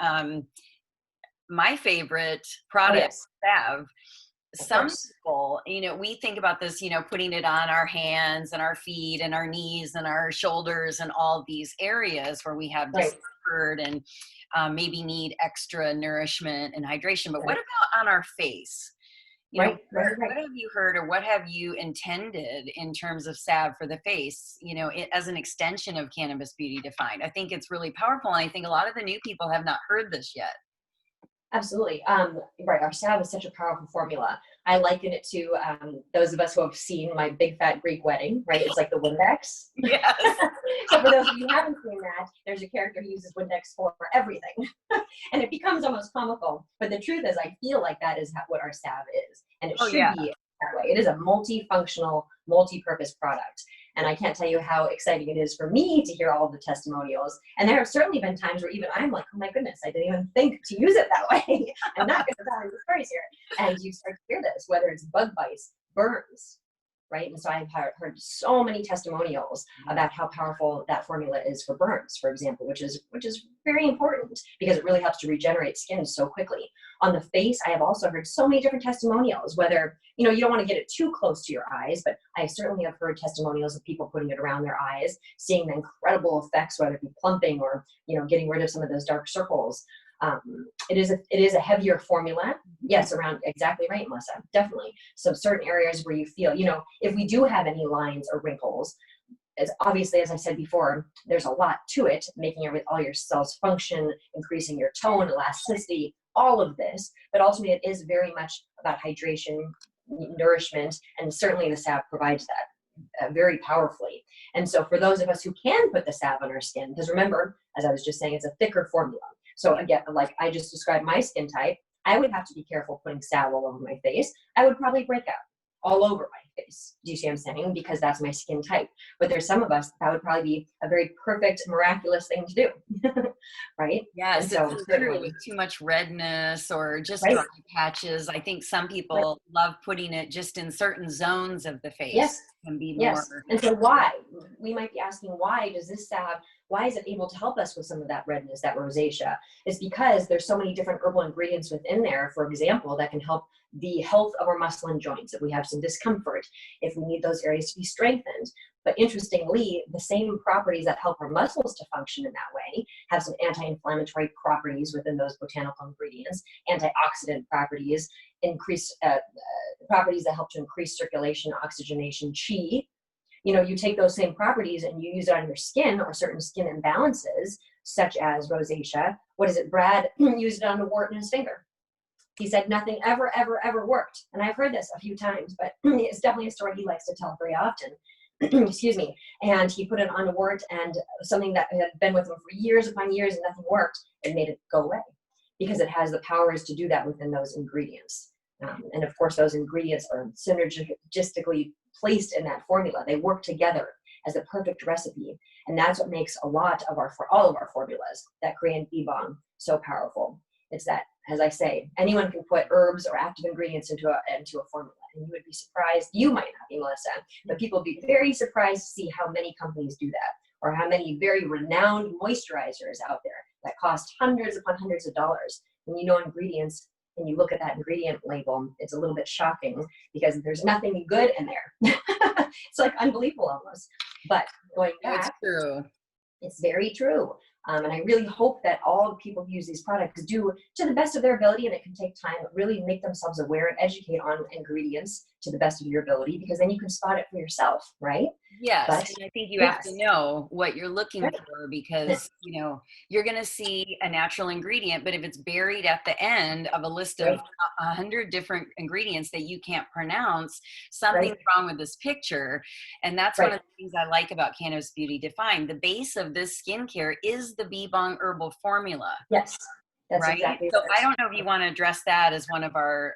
my favorite Oh, product, yes, salve. of Some course. people, we think about this, putting it on our hands and our feet and our knees and our shoulders and all these areas where we have Right. discomfort and maybe need extra nourishment and hydration. But what Right. about on our face? Right. Right. What Right. have you heard or what have you intended in terms of salve for the face, as an extension of Cannabis Beauty Defined? I think it's really powerful. And I think a lot of the new people have not heard this yet. Absolutely. Right. Our salve is such a powerful formula. I liken it to those of us who have seen My Big Fat Greek Wedding, right? It's like the Windex. Yes. So for those of you who haven't seen that, there's a character who uses Windex for everything. And it becomes almost comical. But the truth is, I feel like that is what our salve is. And it Oh, should yeah. be that way. It is a multifunctional, multi-purpose product. And I can't tell you how exciting it is for me to hear all of the testimonials. And there have certainly been times where even I'm like, oh my goodness, I didn't even think to use it that way. I'm not going to tell you the stories here. And you start to hear this, whether it's bug bites, burns, right? And so I've heard so many testimonials about how powerful that formula is for burns, for example, which is very important because it really helps to regenerate skin so quickly. On the face, I have also heard so many different testimonials, whether, you don't want to get it too close to your eyes, but I certainly have heard testimonials of people putting it around their eyes, seeing the incredible effects, whether it be plumping or, getting rid of some of those dark circles. It is a heavier formula. Yes, around, exactly right, Melissa, definitely. So certain areas where you feel, if we do have any lines or wrinkles, as obviously, as I said before, there's a lot to it, making all your cells function, increasing your tone, elasticity, all of this. But ultimately, it is very much about hydration, nourishment, and certainly the salve provides that very powerfully. And so for those of us who can put the salve on our skin, because remember, as I was just saying, it's a thicker formula. So again, like I just described my skin type, I would have to be careful putting salve all over my face. I would probably break out all over my face. Do you see what I'm saying? Because that's my skin type. But there's some of us that would probably be a very perfect, miraculous thing to do, right? Yes, And so it's so true. certainly, With too much redness or just right, dry patches. I think some right. people love putting it just in certain zones of the face. Yes, Can be more. yes. And so why? We might be asking, why does this salve, why is it able to help us with some of that redness, that rosacea? It's because there's so many different herbal ingredients within there, for example, that can help the health of our muscle and joints if we have some discomfort, if we need those areas to be strengthened. But interestingly, the same properties that help our muscles to function in that way have some anti-inflammatory properties within those botanical ingredients, antioxidant properties, increase properties that help to increase circulation, oxygenation, chi. You take those same properties and you use it on your skin or certain skin imbalances, such as rosacea. What is it? Brad used it on a wart in his finger. He said nothing ever, ever, ever worked. And I've heard this a few times, but it's definitely a story he likes to tell very often. Excuse me. And he put it on a wart, and something that had been with him for years upon years and nothing worked, it made it go away because it has the powers to do that within those ingredients. And of course, those ingredients are synergistically placed in that formula. They work together as a perfect recipe. And that's what makes all of our formulas, that Korean Ibong, so powerful. It's that, as I say, anyone can put herbs or active ingredients into a formula, and you would be surprised. You might not be, Melissa, but people would be very surprised to see how many companies do that, or how many very renowned moisturizers out there that cost hundreds upon hundreds of dollars. When you know ingredients and you look at that ingredient label, it's a little bit shocking because there's nothing good in there. It's like unbelievable almost. But going It's back, true. it's very true. And I really hope that all the people who use these products do to the best of their ability, and it can take time, but really make themselves aware and educate on ingredients to the best of your ability, because then you can spot it for yourself, right? Yes, But and I think you have yes, to know what you're looking right. for because, you're going to see a natural ingredient, but if it's buried at the end of a list of Right. 100 different ingredients that you can't pronounce. Something's Right. wrong with this picture. And that's one Right. of the things I like about Cannabis Beauty Defined. The base of this skincare is the Bee Bong herbal formula, Yes. That's right? exactly So I right. don't know if you want to address that as one of our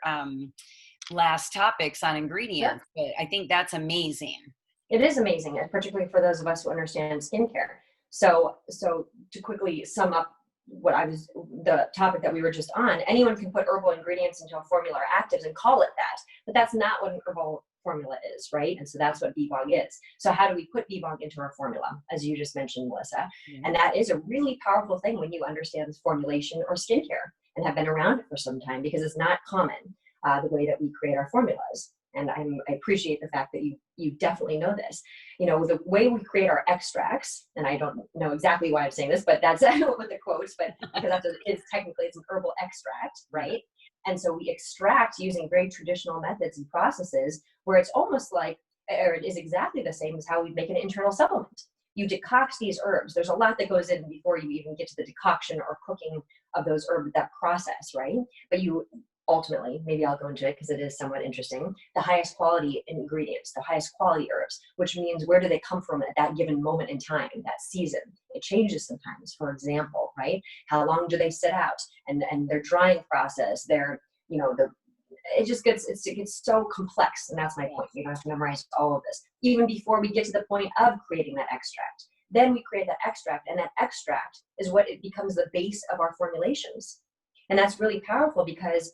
last topics on Yeah. ingredients, but I think that's amazing. It is amazing, and particularly for those of us who understand skincare. So to quickly sum up the topic that we were just on, anyone can put herbal ingredients into a formula or actives and call it that, but that's not what an herbal formula is, right? And so that's what BBOG is. So how do we put BBOG into our formula, as you just mentioned, Melissa? Yeah. And that is a really powerful thing when you understand formulation or skincare and have been around it for some time, because it's not common the way that we create our formulas. And I appreciate the fact that you definitely know this. You know, the way we create our extracts, and I don't know exactly why I'm saying this, but that's with the quotes, but because it's technically it's an herbal extract, right? And so we extract using very traditional methods and processes where it's almost like, or it is exactly the same as how we make an internal supplement. You decoct these herbs. There's a lot that goes in before you even get to the decoction or cooking of those herbs, that process, right? But you ultimately, maybe I'll go into it because it is somewhat interesting, the highest quality ingredients, the highest quality herbs, which means where do they come from at that given moment in time, that season? It changes sometimes, for example, right? How long do they sit out? And their drying process, it just gets, it gets so complex. And that's my point. You don't have to memorize all of this. Even before we get to the point of creating that extract. Then we create that extract, and that extract is what it becomes the base of our formulations. And that's really powerful because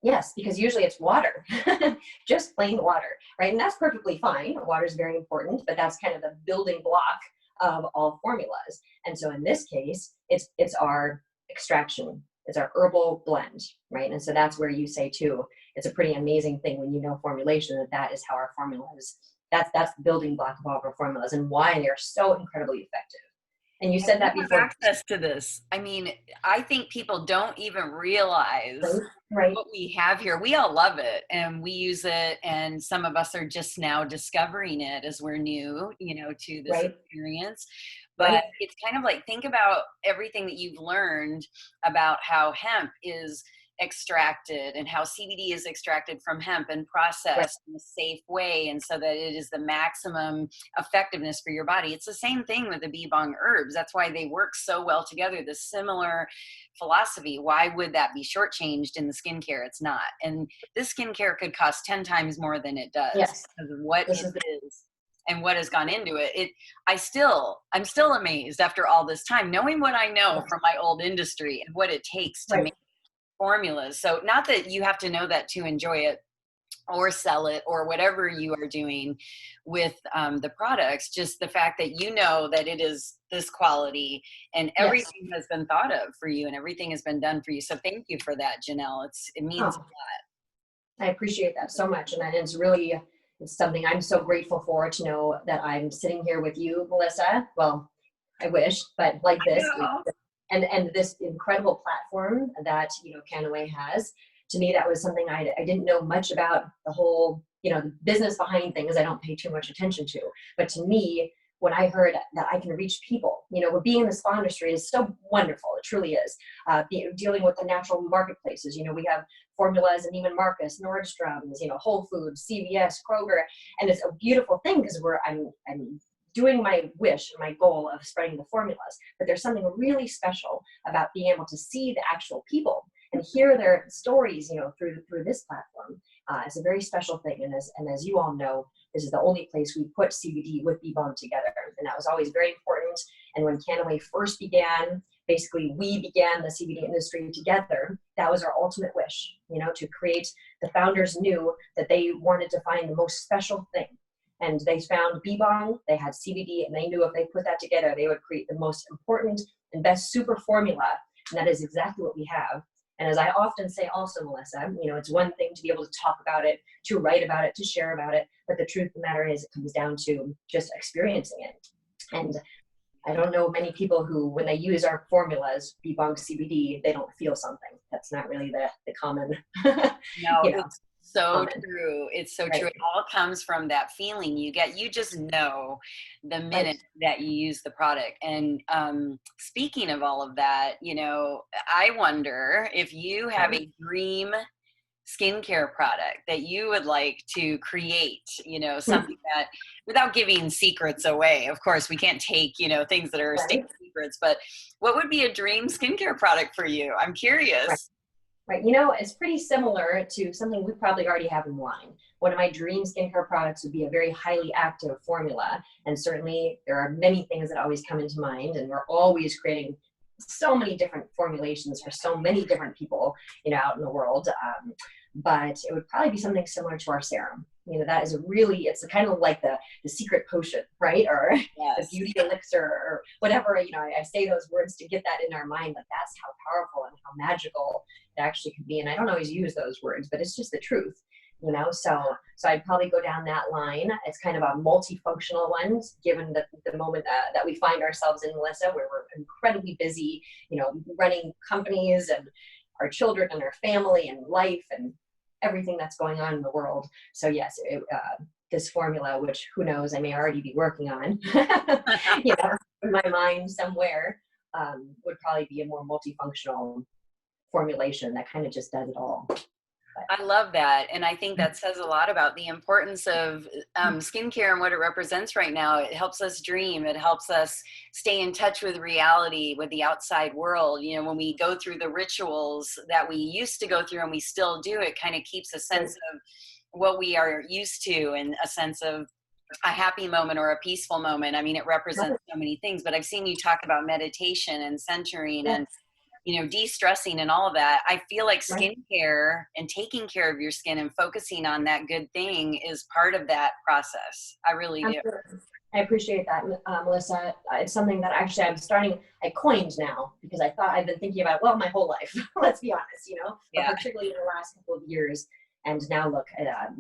usually it's water, just plain water, right? And that's perfectly fine. Water is very important, but that's kind of the building block of all formulas. And so in this case, it's our extraction, it's our herbal blend, right? And so that's where you say too, it's a pretty amazing thing when you know formulation, that is how our formulas, that's the building block of all of our formulas and why they're so incredibly effective. And you said that We have before. access to this. I mean, I think people don't even realize Right. what we have here. We all love it and we use it, and some of us are just now discovering it as we're new, to this Right. experience. But Right. it's kind of like, think about everything that you've learned about how hemp is extracted and how CBD is extracted from hemp and Right. processed in a safe way, and so that it is the maximum effectiveness for your body. It's the same thing with the bee bong herbs. That's why they work so well together. The similar philosophy. Why would that be shortchanged in the skincare? It's not. And this skincare could cost 10 times more than it does Yes. because of what This it is the, is and what has gone into it. I'm still amazed after all this time, knowing what I know from my old industry and what it takes to right. make formulas. So not that you have to know that to enjoy it or sell it or whatever you are doing with the products, just the fact that you know that it is this quality and Yes. everything has been thought of for you and everything has been done for you. So thank you for that, Jenelle. It means a Oh, lot. I appreciate that so much. And it's something I'm so grateful for, to know that I'm sitting here with you, Melissa. Well, I wish, but like I this, know. and this incredible platform that, Canaway has. To me, that was something I didn't know much about, the whole, the business behind things. I don't pay too much attention to. But to me, when I heard that I can reach people, we're being in the spa industry is so wonderful. It truly is. Dealing with the natural marketplaces. We have formulas and even Marcus, Nordstrom's, Whole Foods, CVS, Kroger, and it's a beautiful thing because I'm doing my wish, my goal of spreading the formulas. But there's something really special about being able to see the actual people and hear their stories, through this platform. It's a very special thing. And as you all know, this is the only place we put CBD with bee balm together. And that was always very important. And when Canaway first began, basically we began the CBD industry together. That was our ultimate wish, to create. The founders knew that they wanted to find the most special thing. And they found bee balm, they had CBD, and they knew if they put that together, they would create the most important and best super formula. And that is exactly what we have. And as I often say also, Melissa, it's one thing to be able to talk about it, to write about it, to share about it. But the truth of the matter is, it comes down to just experiencing it. And I don't know many people who, when they use our formulas, Bee Bong CBD, they don't feel something. That's not really the common, No, it's So Amen. true. It's so true. Right. It all comes from that feeling you get. You just know the Right. minute that you use the product. And speaking of all of that, I wonder if you have Okay. a dream skincare product that you would like to create, something that, without giving secrets away, of course, we can't take, things that are state Right. secrets, but what would be a dream skincare product for you? I'm Right. curious. Right. It's pretty similar to something we probably already have in line. One of my dream skincare products would be a very highly active formula. And certainly there are many things that always come into mind, and we're always creating so many different formulations for so many different people, out in the world. But it would probably be something similar to our serum. That is it's kind of like the secret potion, right? Or the Yes. beauty elixir or whatever. I say those words to get that in our mind, but that's how powerful and how magical it actually could be. And I don't always use those words, but it's just the truth. So I'd probably go down that line. It's kind of a multifunctional one, given the moment that we find ourselves in, Melissa, where we're incredibly busy, running companies and our children and our family and life and everything that's going on in the world. So yes, this formula, which who knows, I may already be working on, in my mind somewhere, would probably be a more multifunctional formulation that kind of just does it all. I love that. And I think that says a lot about the importance of skincare and what it represents right now. It helps us dream. It helps us stay in touch with reality, with the outside world. When we go through the rituals that we used to go through and we still do, it kind of keeps a sense of what we are used to and a sense of a happy moment or a peaceful moment. I mean, it represents so many things, but I've seen you talk about meditation and centering and de-stressing and all of that. I feel like Right. skincare and taking care of your skin and focusing on that good thing is part of that process. I really do. Absolutely. I appreciate that, Melissa. It's something that actually I coined now because I thought I've been thinking about, well, my whole life, let's be honest, but Yeah. particularly in the last couple of years. And now look,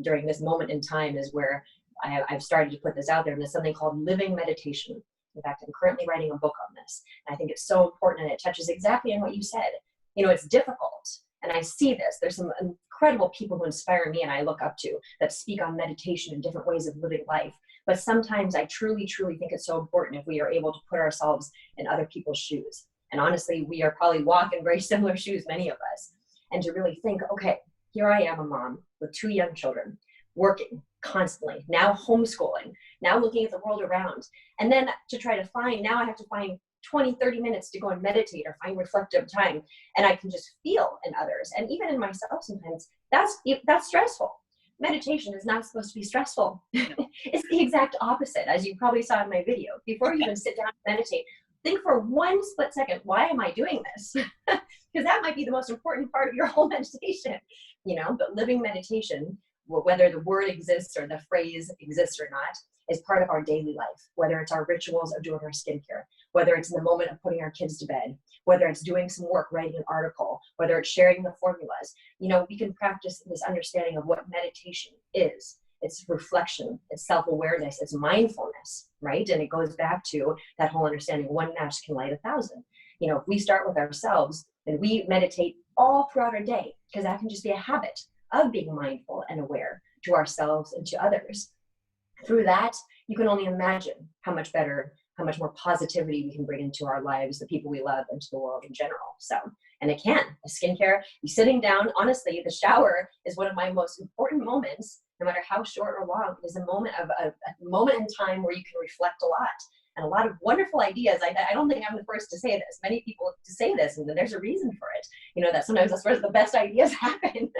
during this moment in time is where I've started to put this out there, and there's something called living meditation. In fact, I'm currently writing a book on this. And I think it's so important, and it touches exactly on what you said. It's difficult. And I see this. There's some incredible people who inspire me and I look up to that speak on meditation and different ways of living life. But sometimes I truly, truly think it's so important if we are able to put ourselves in other people's shoes. And honestly, we are probably walking very similar shoes, many of us. And to really think, okay, here I am, a mom with 2 young children, working constantly, now homeschooling, now looking at the world around. And then to try to now I have to find 20, 30 minutes to go and meditate or find reflective time. And I can just feel in others. And even in myself sometimes, that's stressful. Meditation is not supposed to be stressful. It's the exact opposite, as you probably saw in my video. Before you even sit down and meditate, think for one split second, why am I doing this? Because that might be the most important part of your whole meditation, but living meditation, whether the word exists or the phrase exists or not, is part of our daily life, whether it's our rituals of doing our skincare, whether it's in the moment of putting our kids to bed, whether it's doing some work, writing an article, whether it's sharing the formulas. We can practice this understanding of what meditation is. It's reflection, it's self-awareness, it's mindfulness, right? And it goes back to that whole understanding, one match can light 1,000. If we start with ourselves, then we meditate all throughout our day, because that can just be a habit of being mindful and aware to ourselves and to others. Through that, you can only imagine how much better, how much more positivity we can bring into our lives, the people we love, and to the world in general. So, and it can, a skincare, you sitting down, honestly, the shower is one of my most important moments, no matter how short or long. It is a moment in time where you can reflect a lot and a lot of wonderful ideas. I don't think I'm the first to say this. Many people to say this, and there's a reason for it. That sometimes that's where the best ideas happen.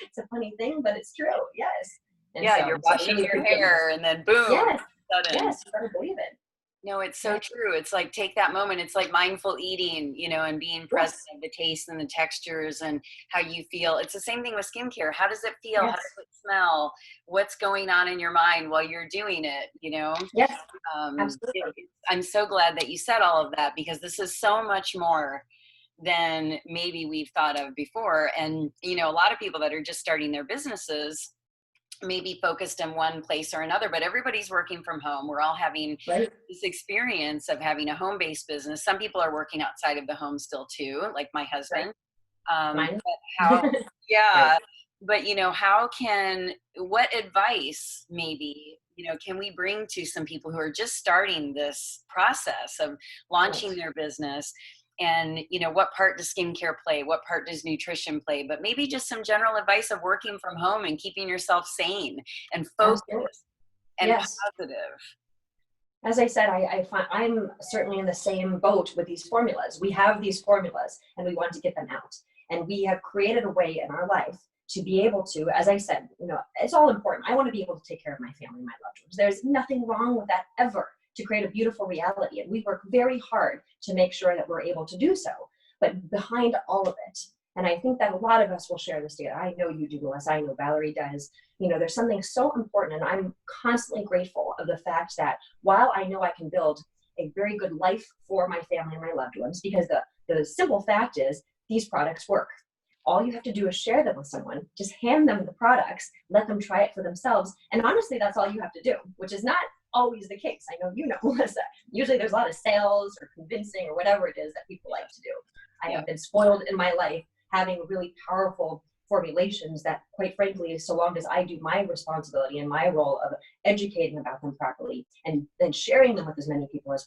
It's a funny thing, but it's true. Yes. And Yeah, you're washing your hair and then boom, yes, sudden. yes, you better believe it. No, it's so true. It's like, take that moment. It's like mindful eating, and being present of the taste and the textures and how you feel. It's the same thing with skincare. How does it feel? Yes. How does it smell? What's going on in your mind while you're doing it? Yes, absolutely. I'm so glad that you said all of that, because this is so much more than maybe we've thought of before. And, a lot of people that are just starting their businesses maybe focused in one place or another, but everybody's working from home. We're all having this experience of having a home-based business. Some people are working outside of the home still too, like my husband. Mine. But how, yeah, Right. but what advice maybe, can we bring to some people who are just starting this process of launching their business? And, what part does skincare play? What part does nutrition play? But maybe just some general advice of working from home and keeping yourself sane and Absolutely. focused and Yes. positive. As I said, I find I'm certainly in the same boat with these formulas. We have these formulas and we want to get them out. And we have created a way in our life to be able to, as I said, it's all important. I want to be able to take care of my family, my loved ones. There's nothing wrong with that ever, to create a beautiful reality. And we work very hard to make sure that we're able to do so. But behind all of it, and I think that a lot of us will share this data. I know you do, Melissa. I know Valerie does. There's something so important, and I'm constantly grateful of the fact that while I know I can build a very good life for my family and my loved ones, because the simple fact is these products work. All you have to do is share them with someone, just hand them the products, let them try it for themselves. And honestly, that's all you have to do, which is not always the case. I know Melissa. Usually there's a lot of sales or convincing or whatever it is that people like to do. I have been spoiled in my life having really powerful formulations that, quite frankly, so long as I do my responsibility and my role of educating about them properly and then sharing them with as many people as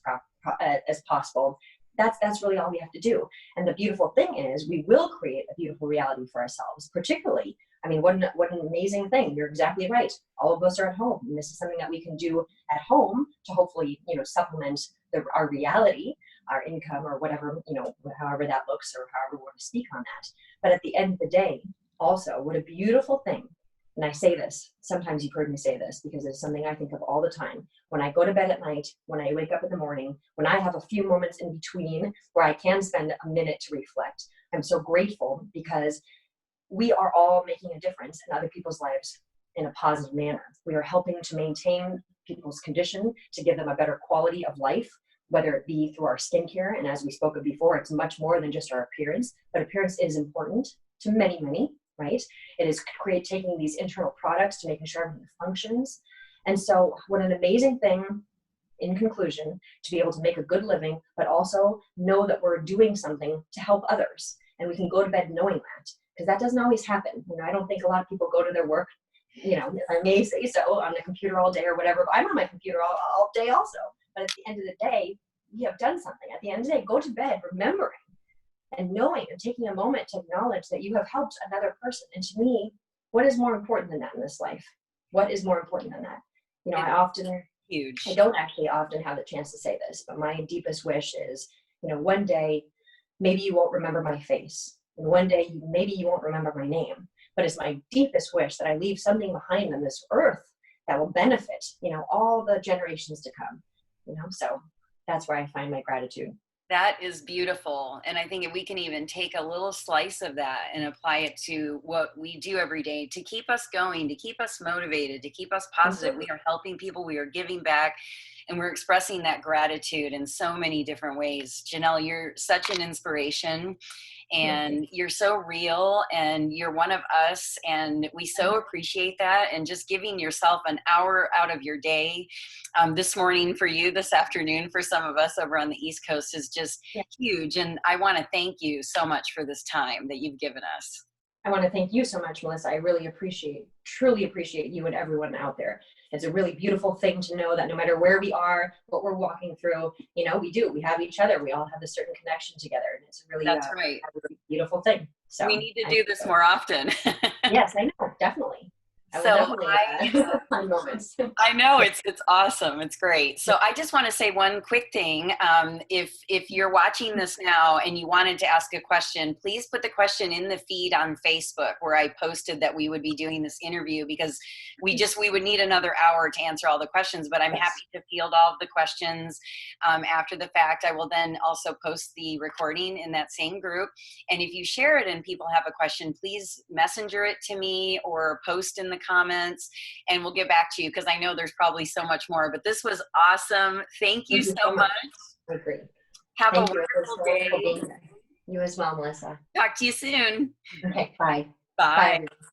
possible, that's really all we have to do. And the beautiful thing is we will create a beautiful reality for ourselves. Particularly, what an amazing thing. You're exactly right. All of us are at home, and this is something that we can do at home to hopefully supplement our reality, our income, or whatever, however that looks, or however we want to speak on that. But at the end of the day, also, what a beautiful thing. And I say this, sometimes you've heard me say this because it's something I think of all the time. When I go to bed at night, when I wake up in the morning, when I have a few moments in between where I can spend a minute to reflect, I'm so grateful because we are all making a difference in other people's lives in a positive manner. We are helping to maintain people's condition, to give them a better quality of life, whether it be through our skincare. And as we spoke of before, it's much more than just our appearance, but appearance is important to many, many, right? It is taking these internal products to making sure everything functions. And so what an amazing thing, in conclusion, to be able to make a good living, but also know that we're doing something to help others. And we can go to bed knowing that, because that doesn't always happen. I don't think a lot of people go to their work, if I may say so, on the computer all day or whatever. But I'm on my computer all day also. But at the end of the day, we have done something. At the end of the day, go to bed remembering and knowing and taking a moment to acknowledge that you have helped another person. And to me, what is more important than that in this life? What is more important than that? I don't actually often have the chance to say this, but my deepest wish is, one day, maybe you won't remember my face. And one day, maybe you won't remember my name. But it's my deepest wish that I leave something behind on this earth that will benefit, all the generations to come. So that's where I find my gratitude. That is beautiful. And I think if we can even take a little slice of that and apply it to what we do every day to keep us going, to keep us motivated, to keep us positive, we are helping people, we are giving back, and we're expressing that gratitude in so many different ways. Jenelle, you're such an inspiration. And you're so real, and you're one of us, and we so appreciate that. And just giving yourself an hour out of your day this morning for you, this afternoon for some of us over on the East Coast is just huge. And I want to thank you so much for this time that you've given us. I want to thank you so much, Melissa. I really truly appreciate you and everyone out there. It's a really beautiful thing to know that no matter where we are, what we're walking through, we have each other. We all have a certain connection together. And it's a really, that's right. A really beautiful thing. So we need to do this more often. Yes, I know, definitely. Moments. I know it's awesome. It's great. So I just want to say one quick thing. If you're watching this now and you wanted to ask a question, please put the question in the feed on Facebook where I posted that we would be doing this interview, because we would need another hour to answer all the questions, but I'm happy to field all of the questions after the fact. I will then also post the recording in that same group. And if you share it and people have a question, please messenger it to me or post in the comments, and we'll get back to you, because I know there's probably so much more. But this was awesome. Thank you so much. I agree. Have a wonderful day. You as well, Melissa. Talk to you soon. Okay, bye. Bye. Bye.